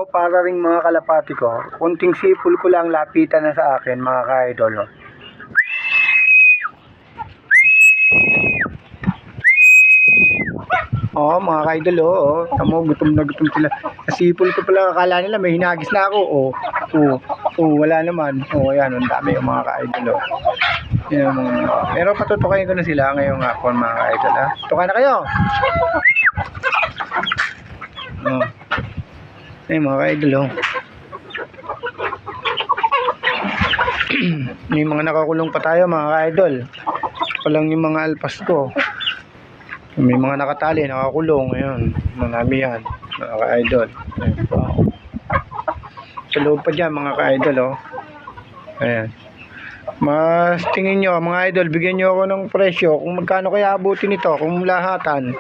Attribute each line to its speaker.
Speaker 1: Para ring mga kalapati ko, kunting sipol ko lang lapitan na sa akin mga ka-idol. Mga ka-idol, tamo, gutom na gutom sila. Nasipol ko pala, akala nila may hinagis na ako. Wala naman. Ayan, ang dami yung mga ka-idol. Yan, pero patutukayin ko na sila ngayong hapon mga ka-idol. Tuka na kayo. Ay mga ka-idol, may mga nakakulong pa tayo mga ka-idol. Ito lang yung mga alpas ko. May mga nakatali, nakakulong. Ayun, marami yan mga ka-idol. Sa loob pa dyan mga ka-idol. Ayan. Mas tingin nyo mga idol, bigyan nyo ako ng presyo kung magkano kaya abutin ito, kung lahatan.